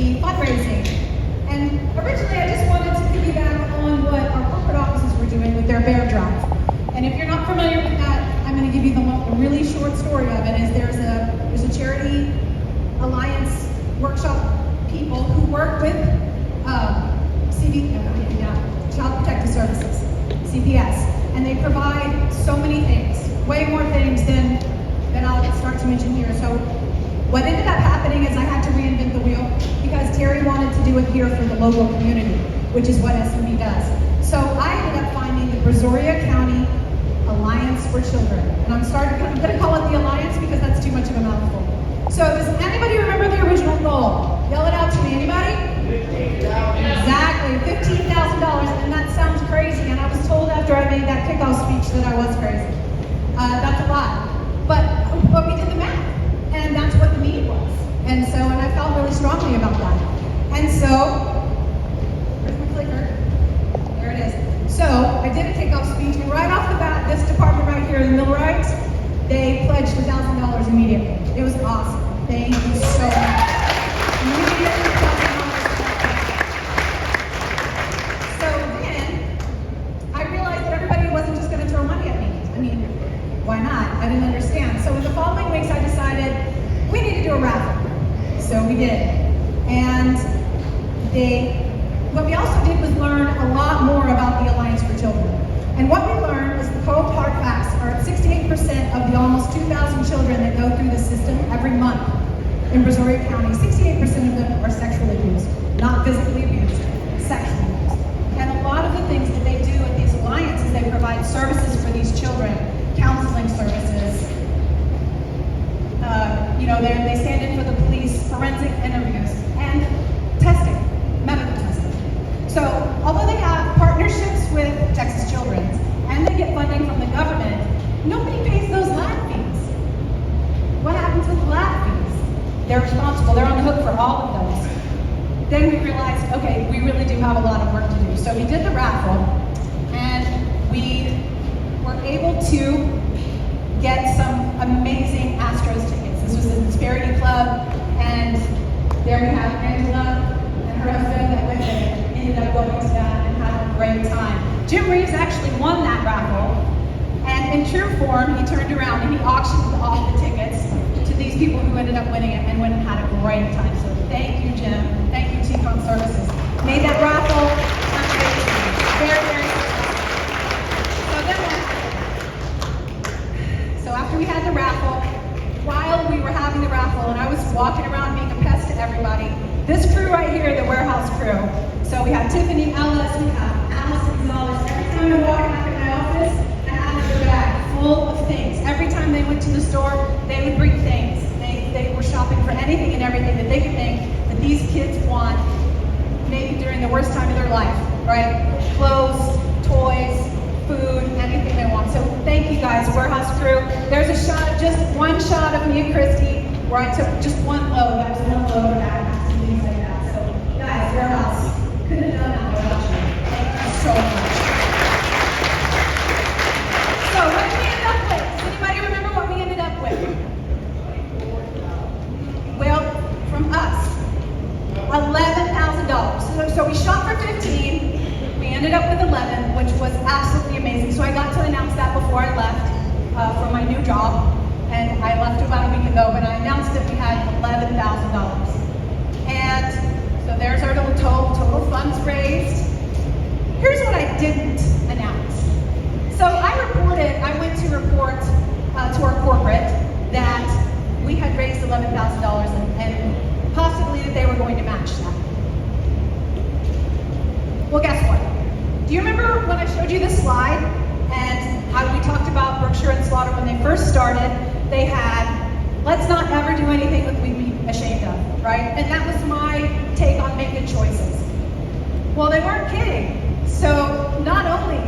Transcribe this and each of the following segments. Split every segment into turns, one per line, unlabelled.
the fundraising. And originally I just wanted to piggyback on what our corporate offices were doing with their bear drive. And if you're not familiar with that, I'm going to give you the really short story of it. Is there's a charity alliance workshop people who work with Child Protective Services, CPS, and they provide so many things, way more things than I'll start to mention here. So what ended up happening is I had to reinvent the wheel because Terry wanted to do it here for the local community, which is what SMB does. So I ended up finding the Brazoria County Alliance for Children. And I'm going to call it the Alliance because that's too much of a mouthful. So does anybody remember the original goal? Yell it out to me. Anybody? Exactly, $15,000. And that sounds crazy. And I was told after I made that kickoff speech that I was crazy. That's a lot. But we did the math. And that's what the need was. And I felt really strongly about that. And so, where's my clicker? There it is. So I did a kickoff speech, and right off the bat, this department right here, the Millwrights, they pledged $1,000 immediately. It was awesome. Thank you so much. Immediately $1,000. So then, I realized that everybody wasn't just going to throw money at me. I mean, why not? I didn't understand. So in the following weeks, I decided we need to do a raffle. So we did. And what we also did was learn a lot more about the Alliance for Children. And what we learned is the cold hard facts are 68% of the almost 2,000 children that go through the system every month in Brazoria County, 68% of them are sexually abused, not physically abused, sexually abused. And a lot of the things that they do at these alliances, they provide services for these children, counseling services. They stand in for the police, forensic interviews, and testing, medical testing. So, although they have partnerships with Texas Children's, and they get funding from the government, nobody pays those lab fees. What happens with the lab fees? They're responsible, they're on the hook for all of those. Then we realized, okay, we really do have a lot of work to do. So we did the raffle, and we were able to get some amazing Astros tickets. This was a Disparity Club, and there we have Angela and her husband that went and ended up going to that and had a great time. Jim Reeves actually won that raffle, and in true form, he turned around and he auctioned off the tickets to these people who ended up winning it and went and had a great time. So thank you, Jim. Thank you, T-Con Services. Made that raffle amazing. Very, very successful. So then what happened? So after we had the raffle, while we were having the raffle and I was walking around being a pest to everybody, this crew right here, the warehouse crew. So we have Tiffany Ellis, we have Alice Gonzalez. Every time I walk back in my office, I had a bag full of things. Every time they went to the store, they would bring things. They were shopping for anything and everything that they could think that these kids want, maybe during the worst time of their life, right? Clothes, toys, food, anything they want. So thank you guys, warehouse crew. There's just one shot of me and Christy where I took just one load. That was one load of backpacks and things like that. So guys, warehouse, couldn't have done that without you. Thank you so much. So what did we end up with? Does anybody remember what we ended up with? Well, from us, $11,000. So we shot for 15. We ended up with 11, which was absolutely amazing. So I got to announce that before I left for my new job. And I left about a week ago, but I announced that we had $11,000. And so there's our little total funds raised. Here's what I didn't announce. So I went to report to our corporate that we had raised $11,000 and possibly that they were going to match that. Well, guess what? Do you remember when I showed you this slide and we talked about Brookshire and Slaughter when they first started? They had, let's not ever do anything that we'd be ashamed of, right? And that was my take on making choices. Well, they weren't kidding. So not only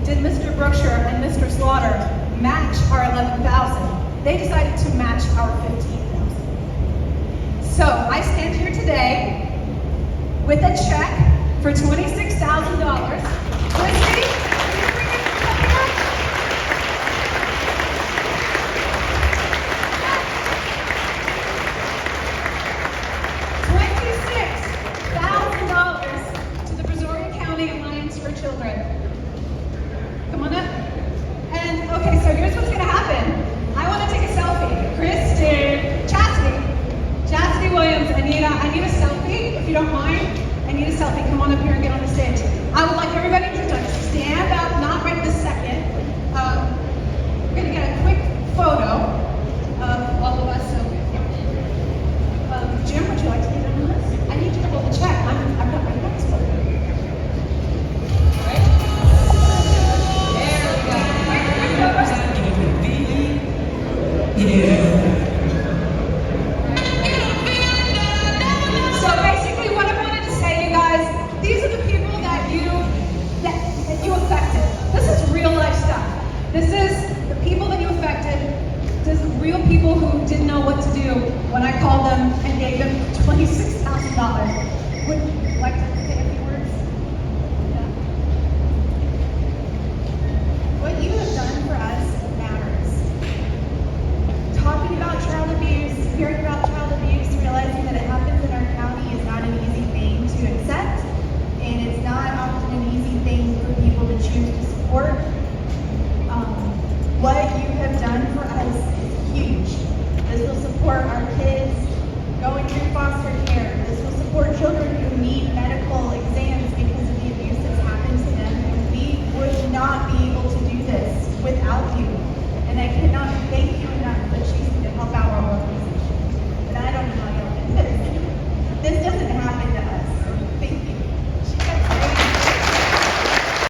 did Mr. Brookshire and Mr. Slaughter match our 11,000, they decided to match our 15,000. So I stand here today with a check for $26,000. Christy, I need a selfie, if you don't mind. I need a selfie. Come on up here and get on the stage. I would like everybody to just stand up, not right this second. We're going to get a quick photo of all of us. So, Jim, would you like to get in on this? I need you to hold the check. I've got my next one. Right? There we go. Yeah. So basically what I wanted to say, you guys, these are the people that you affected. This is real life stuff. This is the people that you affected. This is real people who didn't know what to do when I called them and gave them $26,000. Would you like to say